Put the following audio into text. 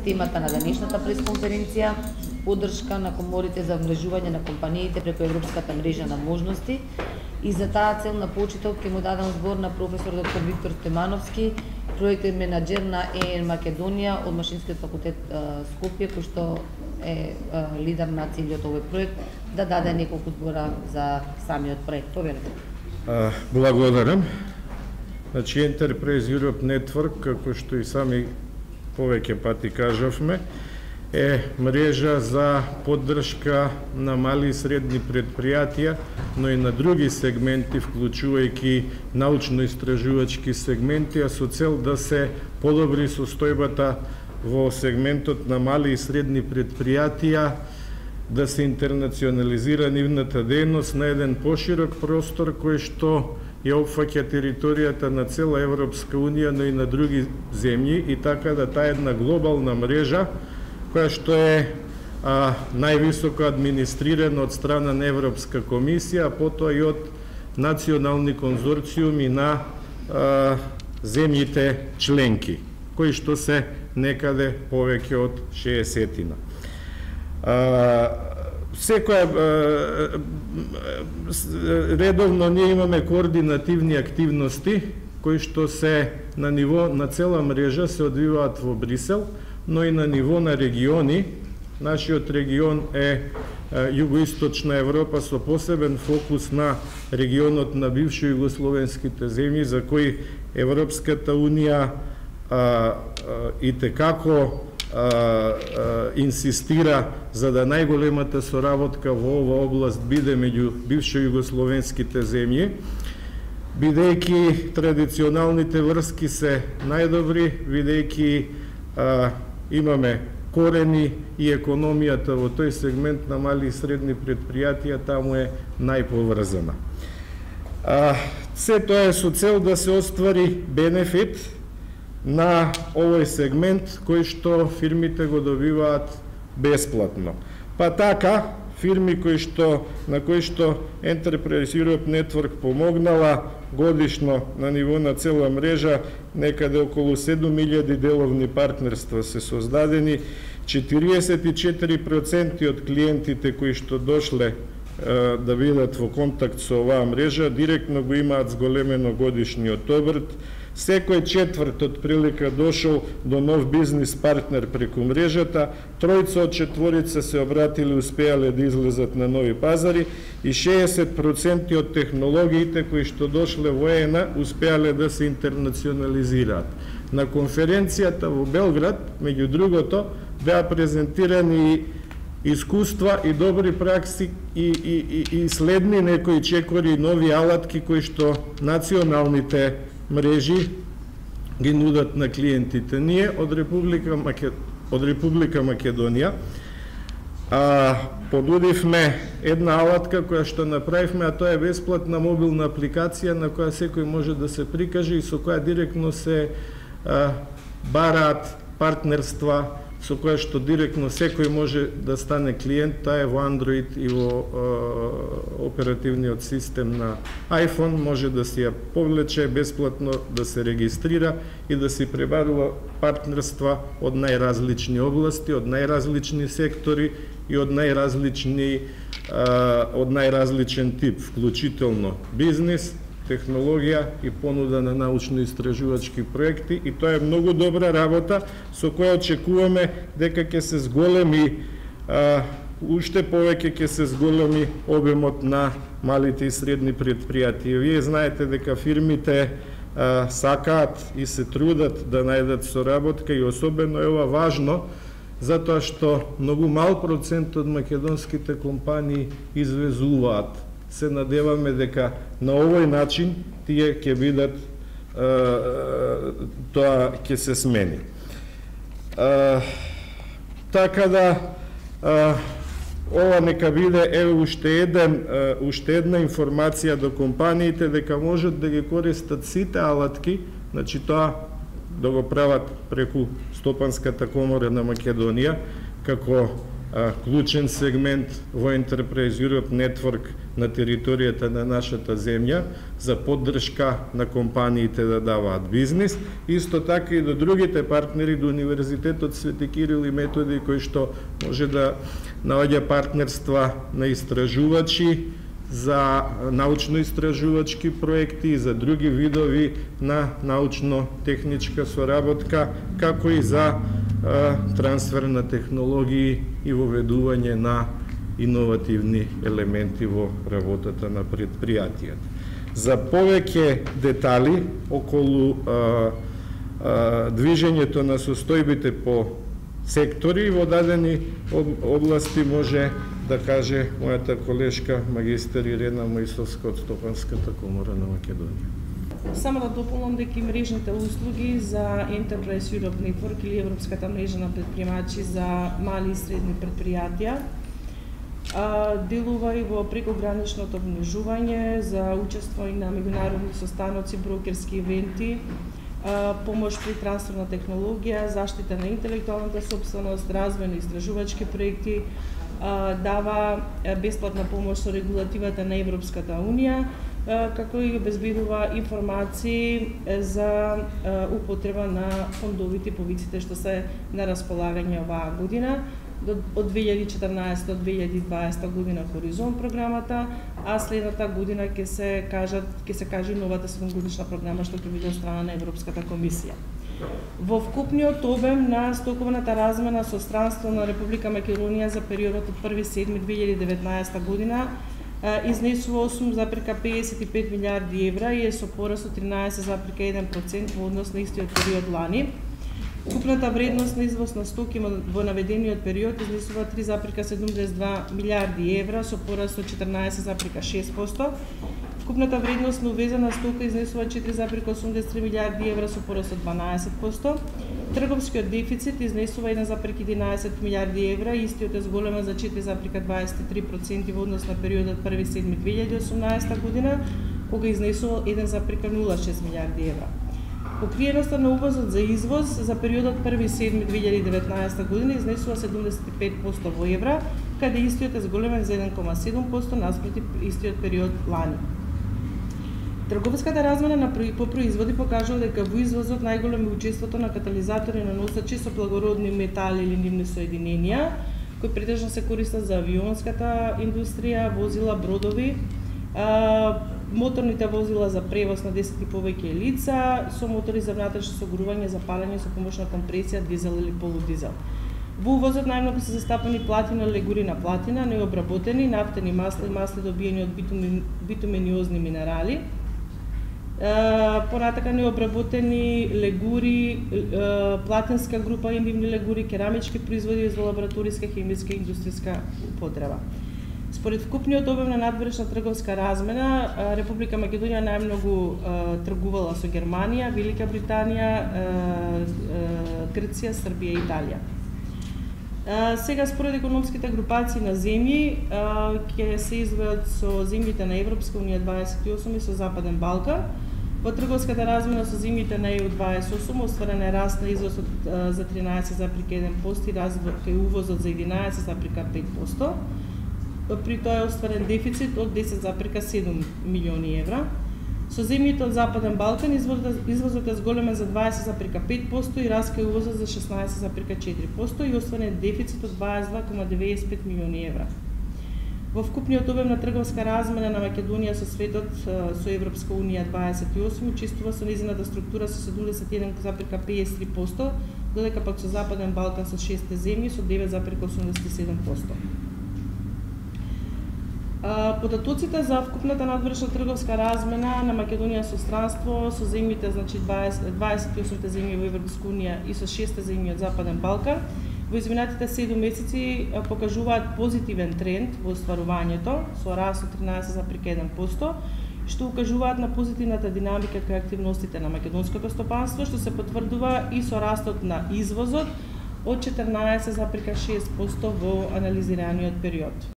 темата на денешната пресконференција, поддршка на коморите за вмрежување на компаниите преку Европската мрежа на можности. И за таа цел на почиток ќе му дадам збор на професор доктор Виктор Стемановски, проектен менаџер на ЕН Македонија од Машинскиот факултет Скопје, кој што е лидер на целиот овој проект, да даде неколку збора за самиот проект. Повелете. Благодарам. Значи, Enterprise Europe Network, како што и сами повеќе пати кажавме, е мрежа за поддршка на мали и средни предпријатија, но и на други сегменти, вклучувајќи научно-истражувачки сегменти, а со цел да се подобри состојбата во сегментот на мали и средни предпријатија, да се интернационализира нивната дејност на еден поширок простор кој што ја опфаќа територијата на цела Европска Унија, но и на други земји, и така да таа една глобална мрежа, која што е највисоко администрирана од страна на Европска комисија, а потоа и од национални конзорциуми на земјите членки, кои што се некаде повеќе од 60-тина. Редовно ние имаме координативни активности кои што се на ниво на цела мрежа се одвиваат во Брисел, но и на ниво на региони. Нашиот регион е Југоисточна Европа со посебен фокус на регионот на бивши југословенските земји, за кои Европската Унија итекако инсистира за да најголемата соработка во ова област биде меѓу бивши југословенските земји, бидејќи традиционалните врски се најдобри, бидејќи имаме корени и економијата во тој сегмент на мали и средни предпријатија таму е најповрзана. Се тоа е со цел да се оствари бенефит на овој сегмент кој што фирмите го добиваат бесплатно. Па така, фирми на кои што Enterprise Europe Network помогнала годишно на ниво на цела мрежа, некаде околу 7000 деловни партнерства се создадени, 44% од клиентите кои што дошле да бидат во контакт со оваа мрежа, директно го имаат зголемено годишниот обрт. Секој четврт од прилика дошол до нов бизнис партнер преку мрежата, тројца од четворица се обратили, успеале да излезат на нови пазари и 60% од технологиите кои што дошле во ЕНА успеале да се интернационализираат. На конференцијата во Белград, меѓу другото, беа презентирани искуства и добри пракси и следни некои чекори, нови алатки кои што националните мрежи ги нудат на клиентите. Ние од Република Македонија понудивме една алатка која што направивме, а тоа е бесплатна мобилна апликација на која секој може да се прикаже и со која директно се бараат партнерства, со која што директно секој може да стане клиент. Таа е во Android и во оперативниот систем на iPhone, може да си ја повлече бесплатно, да се регистрира и да си пребарува партнерства од најразлични области, од најразлични сектори и од најразличен тип, вклучително бизнис, технологија и понуда на научно-истражувачки проекти, и тоа е многу добра работа со која очекуваме дека ќе се зголеми, уште повеќе ќе се зголеми обемот на малите и средни предпријатија. Вие знаете дека фирмите сакаат и се трудат да најдат соработка, и особено е ова важно затоа што многу мал процент од македонските компании извезуваат. Се надеваме дека на овој начин тие ќе бидат, тоа ќе се смени. Така да, ова нека биде уште една информација до компаниите дека можат да ги користат сите алатки, значи тоа да го прават преку Стопанската комора на Македонија, како клучен сегмент во Enterprise Europe Network на територијата на нашата земја за поддршка на компаниите да даваат бизнис, исто така и до другите партнери, до Универзитетот Свети Кирил и Методи, кој што може да наоѓа партнерства на истражувачи за научно-истражувачки проекти и за други видови на научно-техничка соработка, како и за трансфер на технологии и воведување на иновативни елементи во работата на предпријатијата. За повеќе детали околу движењето на состојбите по сектори во дадени области може да каже мојата колешка магистер Ирена Мојсовска од Стопанската комора на Македонија. Само да дополнам дека и мрежните услуги за Enterprise Europe Network или Европската мрежа на предприемачи за мали и средни предпријатија делува и во прекограничното обмножување за учество и на меѓународни состаноци, брокерски ивенти, помош при трансфер на технологија, заштита на интелектуалната собственост, развој на истражувачки проекти, дава бесплатна помош со регулативата на Европската Унија, како и обезбедува информации за употреба на фондовите повиците што се на располагање оваа година. Од 2014 до 2020 година Хоризонт програмата, а следната година ќе се каже новата 7-годишна програма што ќе биде од страна на Европската комисија. Во вкупниот обем на стоковната размена со странство на Република Македонија за периодот од 1.7.2019 година изнесува 8,55 милиарди евра и е со пораст од 13,1% во однос на истиот период лани. Купната вредност на извоз на стоки во наведениот период изнесува 3,72 милиарди евра со пораст од 14,6%. Купната вредност на увезена стока изнесува 4,83 милиарди евра со пораст од 12%. Трговскиот дефицит изнесува 1,11 милиарди евра, истиот е зголемен за 4,23% во однос на периодот 1.7.2018 година, кога изнесува 1,06 милиарди евра. Покриеноста на увозот за извоз за периодот 1.7.2019 година изнесува 75% во евра, каде истиот е зголемен за 1,7% наспроти истиот период лани. Трговската размена по производи покажува дека во извозот најголемо е учеството на катализатори на носачи со благородни метали или нивни соединенија, кои претежно се користат за авионската индустрија, возила, бродови, моторните возила за превоз на 10 и повеќе лица, со мотори за внатрешно согрување за палење со помош на компресија, дизел или полудизел. Во увозот најмногу се застапани платина, легури на платина, необработени, нафтени масла и масли добиени од битумениозни минерали, понатака необработени легури, платинска група индивни легури, керамички производи за лабораториска, хемиска и индустријска употреба. Според вкупниот обем на надворешна трговска размена, Република Македонија најмногу тргувала со Германија, Велика Британија, Грција, Србија и Италија. Сега според економските групации на земји ќе се издвојат со земјите на Европска Унија 28 и со Западен Балкан. Во трговската размена со земјите на ЕУ 28 остварен е раст на извозот за 13,1% и развој увозот за 11,5%. При тоа е остварен дефицит од 10,7 милиони евра. Со земјите од Западен Балкан извозот е зголемен за 20,5% и раска увозот за 16,4% и остварен дефицит од 22,95 милиони евра. Во вкупниот обем на трговска размена на Македонија со светот со Европска Унија 28 учествува со нејзината структура со 71,53%, додека пак со Западен Балкан со 6 земји со 9,87%. Податоците за вкупната надворешна трговска размена на Македонија со странство со земјите, значи 28 земји во Европска Унија и со 6 земји од Западен Балкан, во изминатите 7 месеци покажуваат позитивен тренд во остварувањето со раст од 13,1%, што укажуваат на позитивната динамика кај активностите на македонското стопанство, што се потврдува и со растот на извозот од 14,6% во анализираниот период.